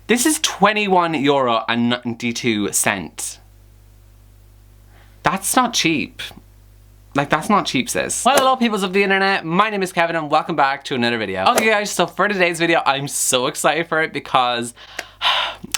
This is €21.92. That's not cheap. Like, that's not cheap, sis. Well, hello peoples of the internet, my name is Kevin and welcome back to another video. Okay guys, so for today's video, I'm so excited for it because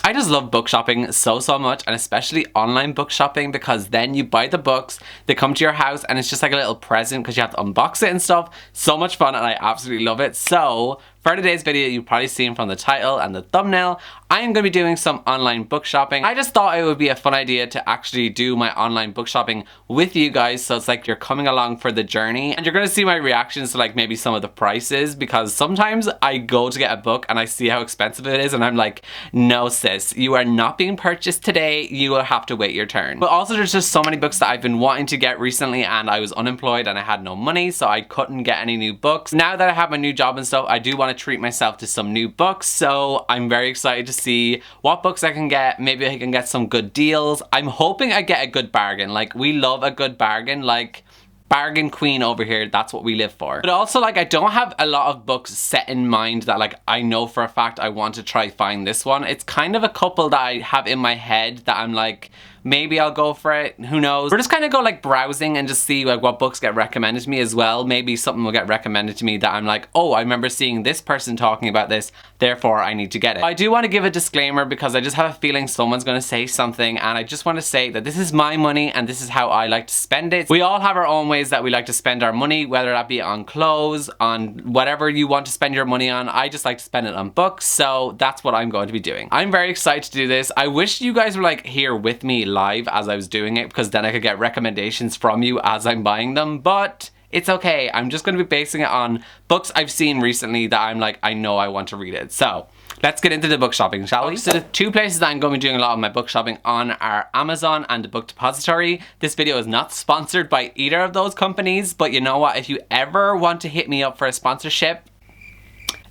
I just love book shopping so much, and especially online book shopping, because then you buy the books, they come to your house and it's just like a little present because you have to unbox it and stuff. So much fun and I absolutely love it. So for today's video, you've probably seen from the title and the thumbnail, I am going to be doing some online book shopping. I just thought it would be a fun idea to actually do my online book shopping with you guys, so it's like you're coming along for the journey and you're going to see my reactions to like maybe some of the prices, because sometimes I go to get a book and I see how expensive it is and I'm like, no sis, you are not being purchased today, you will have to wait your turn. But also there's just so many books that I've been wanting to get recently, and I was unemployed and I had no money, so I couldn't get any new books. Now that I have my new job and stuff, I do want to treat myself to some new books, so I'm very excited to see what books I can get. Maybe I can get some good deals. I'm hoping I get a good bargain. Like, we love a good bargain, like bargain queen over here, that's what we live for. But also, like, I don't have a lot of books set in mind that like I know for a fact I want to try find this one. It's kind of a couple that I have in my head that I'm like, maybe I'll go for it, who knows. We're just kind of go like browsing and just see like what books get recommended to me as well. Maybe something will get recommended to me that I'm like, oh, I remember seeing this person talking about this, therefore I need to get it. I do want to give a disclaimer because I just have a feeling someone's going to say something, and I just want to say that this is my money and this is how I like to spend it. We all have our own ways that we like to spend our money, whether that be on clothes, on whatever you want to spend your money on. I just like to spend it on books, so that's what I'm going to be doing. I'm very excited to do this. I wish you guys were like here with me live as I was doing it, because then I could get recommendations from you as I'm buying them, but it's okay. I'm just going to be basing it on books I've seen recently that I'm like, I know I want to read it. So let's get into the book shopping, shall we? So the two places that I'm going to be doing a lot of my book shopping on are Amazon and the Book Depository. This video is not sponsored by either of those companies, but you know what? If you ever want to hit me up for a sponsorship,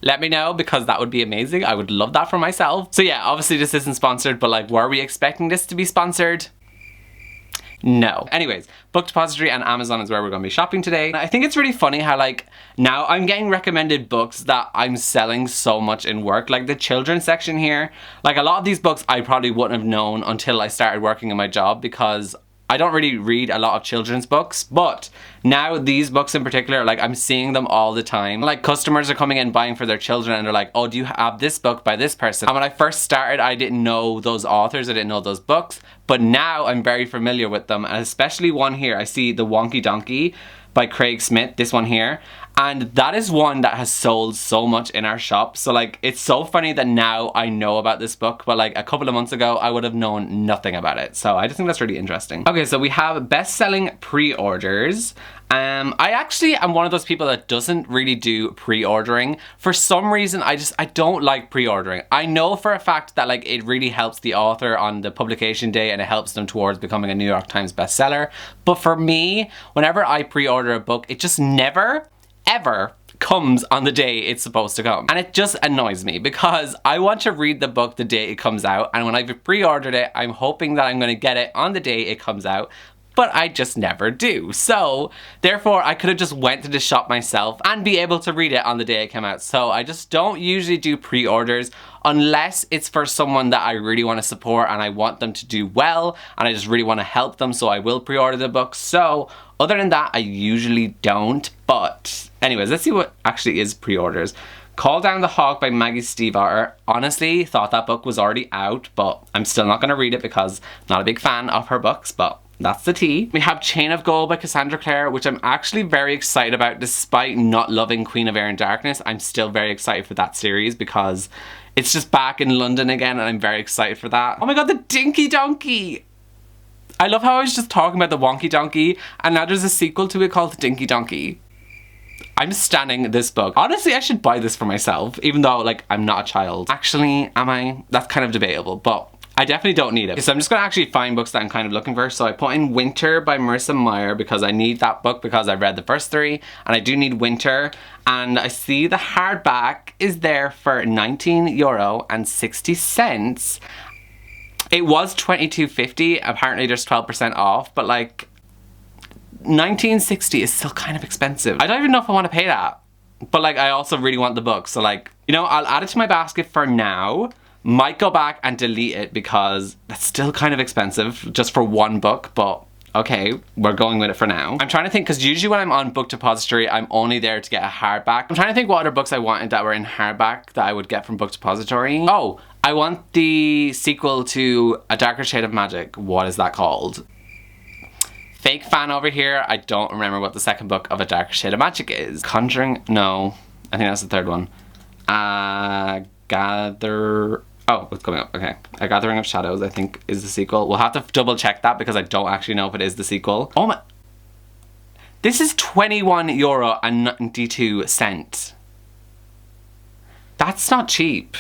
let me know, because that would be amazing. I would love that for myself. So yeah, obviously this isn't sponsored, but like, were we expecting this to be sponsored? No. Anyways, Book Depository and Amazon is where we're going to be shopping today. I think it's really funny how like now I'm getting recommended books that I'm selling so much in work. Like the children's section here, like a lot of these books I probably wouldn't have known until I started working in my job, because I don't really read a lot of children's books, but now these books in particular, like I'm seeing them all the time. Like customers are coming in buying for their children and they're like, oh, do you have this book by this person? And when I first started, I didn't know those authors, I didn't know those books, but now I'm very familiar with them. And especially one here, I see The Wonky Donkey by Craig Smith, this one here. And that is one that has sold so much in our shop. So like, it's so funny that now I know about this book, but like a couple of months ago, I would have known nothing about it. So I just think that's really interesting. Okay, so we have best-selling pre-orders. I actually am one of those people that doesn't really do pre-ordering. For some reason, I don't like pre-ordering. I know for a fact that like it really helps the author on the publication day and it helps them towards becoming a New York Times bestseller. But for me, whenever I pre-order a book, it just never ever comes on the day it's supposed to come. And it just annoys me because I want to read the book the day it comes out, and when I've pre-ordered it, I'm hoping that I'm going to get it on the day it comes out, but I just never do. So therefore I could have just went to the shop myself and be able to read it on the day it came out. So I just don't usually do pre-orders unless it's for someone that I really want to support and I want them to do well and I just really want to help them, so I will pre-order the book. So other than that, I usually don't. But anyways, let's see what actually is pre-orders. Call Down the Hawk by Maggie Stiefvater. Honestly, thought that book was already out, but I'm still not going to read it because I'm not a big fan of her books, but that's the tea. We have Chain of Gold by Cassandra Clare, which I'm actually very excited about. Despite not loving Queen of Air and Darkness, I'm still very excited for that series because it's just back in London again and I'm very excited for that. Oh my god, the Dinky Donkey! I love how I was just talking about the Wonky Donkey and now there's a sequel to it called the Dinky Donkey. I'm stanning this book. Honestly, I should buy this for myself, even though like I'm not a child. Actually, am I? That's kind of debatable, but I definitely don't need it. Okay, so I'm just gonna actually find books that I'm kind of looking for. So I put in Winter by Marissa Meyer because I need that book because I've read the first three and I do need Winter. And I see the hardback is there for €19.60. It was $22.50. Apparently there's 12% off, but like $19.60 is still kind of expensive. I don't even know if I want to pay that. But like I also really want the book. So like, you know, I'll add it to my basket for now. Might go back and delete it because that's still kind of expensive just for one book, but okay, we're going with it for now. I'm trying to think, because usually when I'm on Book Depository, I'm only there to get a hardback. I'm trying to think what other books I wanted that were in hardback that I would get from Book Depository. Oh, I want the sequel to A Darker Shade of Magic. What is that called? Fake fan over here. I don't remember what the second book of A Darker Shade of Magic is. Conjuring? No. I think that's the third one. Oh, it's coming up. Okay. A Gathering of Shadows, I think, is the sequel. We'll have to double check that because I don't actually know if it is the sequel. Oh my... This is €21.92. That's not cheap.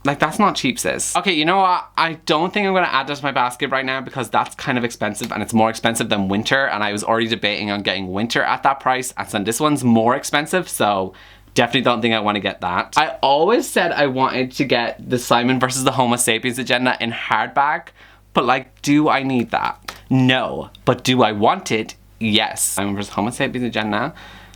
Like, that's not cheap, sis. Okay, you know what? I don't think I'm going to add that to my basket right now because that's kind of expensive and it's more expensive than Winter, and I was already debating on getting Winter at that price, and so this one's more expensive, so... Definitely don't think I want to get that. I always said I wanted to get the Simon versus the Homo sapiens agenda in hardback, but like, do I need that? No. But do I want it? Yes. Simon versus Homo sapiens agenda.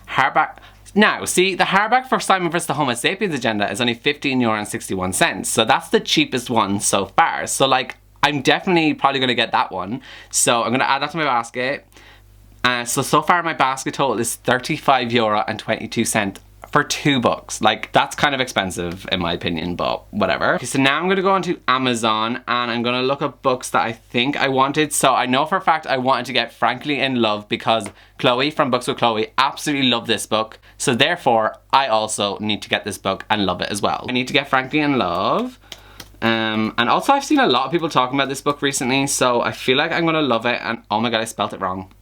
Hardback. Now, see, the hardback for Simon versus the Homo sapiens agenda is only €15.61. So that's the cheapest one so far. So like, I'm definitely probably going to get that one. So I'm going to add that to my basket. So far my basket total is €35.22. For 2 books. Like, that's kind of expensive in my opinion, but whatever. Okay, so now I'm gonna go onto Amazon and I'm gonna look up books that I think I wanted. So I know for a fact I wanted to get Frankly in Love because Chloe from Books with Chloe absolutely loved this book. So therefore, I also need to get this book and love it as well. I need to get Frankly in Love. And also I've seen a lot of people talking about this book recently, so I feel like I'm gonna love it. And oh my god, I spelt it wrong.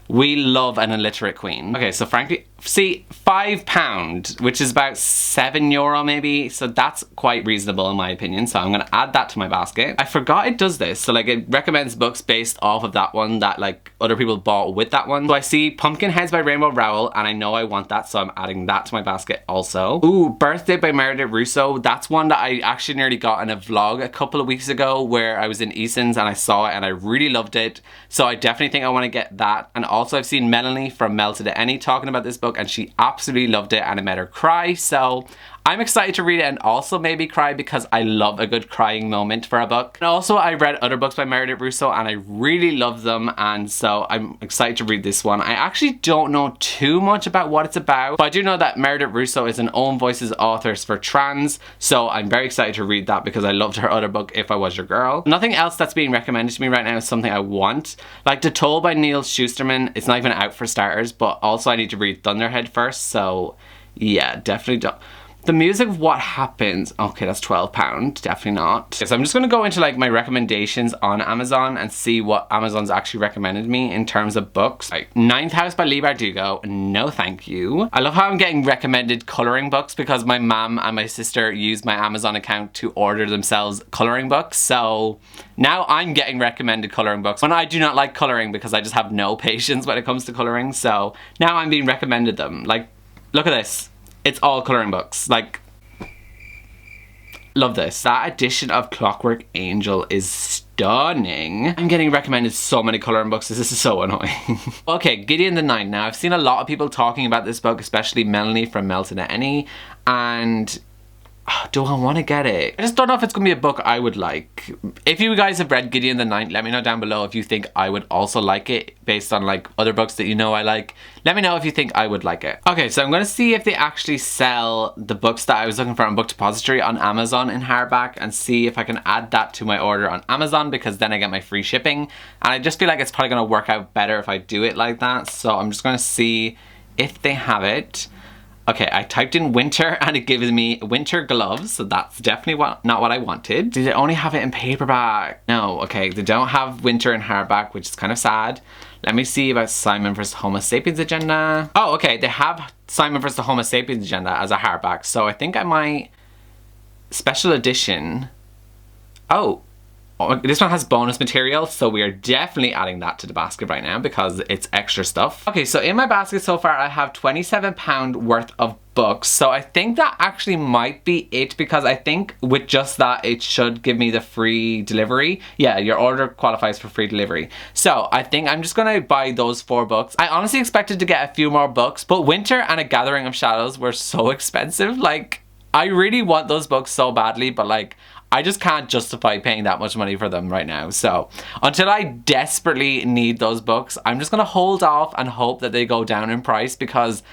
We love an illiterate queen. Okay, so frankly, see, £5, which is about €7 maybe, so that's quite reasonable in my opinion, so I'm gonna add that to my basket. I forgot it does this, so like it recommends books based off of that one that like other people bought with that one. So I see Pumpkinheads by Rainbow Rowell, and I know I want that, so I'm adding that to my basket also. Ooh, Birthday by Meyer Russo. That's one that I actually nearly got in a vlog a couple of weeks ago where I was in Eason's and I saw it and I really loved it, so I definitely think I want to get that. And also I've seen Melanie from Mel to the Any talking about this book and she absolutely loved it and it made her cry, so I'm excited to read it and also maybe cry because I love a good crying moment for a book. And also I read other books by Meredith Russo and I really love them, and so I'm excited to read this one. I actually don't know too much about what it's about, but I do know that Meredith Russo is an Own Voices authors for trans, so I'm very excited to read that because I loved her other book, If I Was Your Girl. Nothing else that's being recommended to me right now is something I want. Like The Toll by Neil Schusterman, it's not even out for starters, but also I need to read Thunderhead first, so yeah, definitely don't. The Music of What Happens, okay, that's £12, definitely not. Okay, so I'm just gonna go into like my recommendations on Amazon and see what Amazon's actually recommended me in terms of books. Like Ninth House by Leigh Bardugo, no thank you. I love how I'm getting recommended colouring books because my mum and my sister use my Amazon account to order themselves colouring books, so now I'm getting recommended colouring books when I do not like colouring because I just have no patience when it comes to colouring, so now I'm being recommended them. Like, look at this. It's all colouring books. Like, love this. That edition of Clockwork Angel is stunning. I'm getting recommended so many colouring books. This is so annoying. Okay, Gideon the Ninth. Now, I've seen a lot of people talking about this book, especially Melanie from Mel to the Any, and do I want to get it? I just don't know if it's going to be a book I would like. If you guys have read Gideon the Ninth, let me know down below if you think I would also like it based on like other books that you know I like. Let me know if you think I would like it. Okay, so I'm going to see if they actually sell the books that I was looking for on Book Depository on Amazon in hardback and see if I can add that to my order on Amazon because then I get my free shipping. And I just feel like it's probably going to work out better if I do it like that. So I'm just going to see if they have it. Okay, I typed in winter and it gives me winter gloves, so that's definitely not what I wanted. Do they only have it in paperback? No, okay, they don't have winter in hardback, which is kind of sad. Let me see about Simon vs. Homo sapiens agenda. Oh, okay, they have Simon vs. the Homo sapiens agenda as a hardback, so I think I might... Special edition. Oh, this one has bonus material, so we are definitely adding that to the basket right now because it's extra stuff. Okay, so in my basket so far I have £27 worth of books, so I think that actually might be it because I think with just that it should give me the free delivery. Yeah, your order qualifies for free delivery. So I think I'm just gonna buy those 4 books. I honestly expected to get a few more books, but Winter and A Gathering of Shadows were so expensive. Like, I really want those books so badly, but like, I just can't justify paying that much money for them right now. So until I desperately need those books, I'm just gonna hold off and hope that they go down in price, because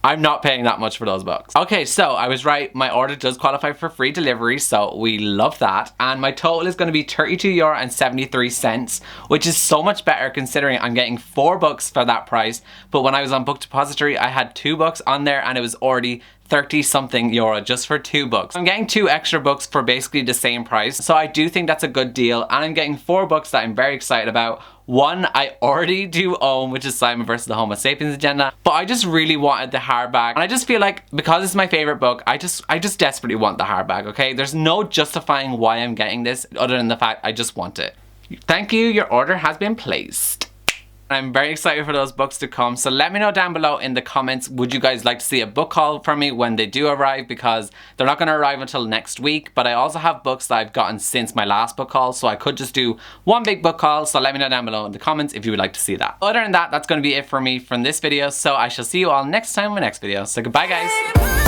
I'm not paying that much for those books. Okay, so I was right. My order does qualify for free delivery, so we love that. And my total is going to be €32.73, which is so much better considering I'm getting 4 books for that price. But when I was on Book Depository, I had 2 books on there and it was already 30 something euro just for 2 books. I'm getting 2 extra books for basically the same price, so I do think that's a good deal, and I'm getting 4 books that I'm very excited about. One I already do own, which is Simon vs. the Homo Sapiens Agenda, but I just really wanted the hardback, and I just feel like because it's my favorite book, I just desperately want the hardback, okay? There's no justifying why I'm getting this other than the fact I just want it. Thank you, your order has been placed. I'm very excited for those books to come, so let me know down below in the comments, would you guys like to see a book haul from me when they do arrive, because they're not going to arrive until next week, but I also have books that I've gotten since my last book haul, so I could just do one big book haul, so let me know down below in the comments if you would like to see that. Other than that, that's going to be it for me from this video, so I shall see you all next time in my next video, so goodbye guys!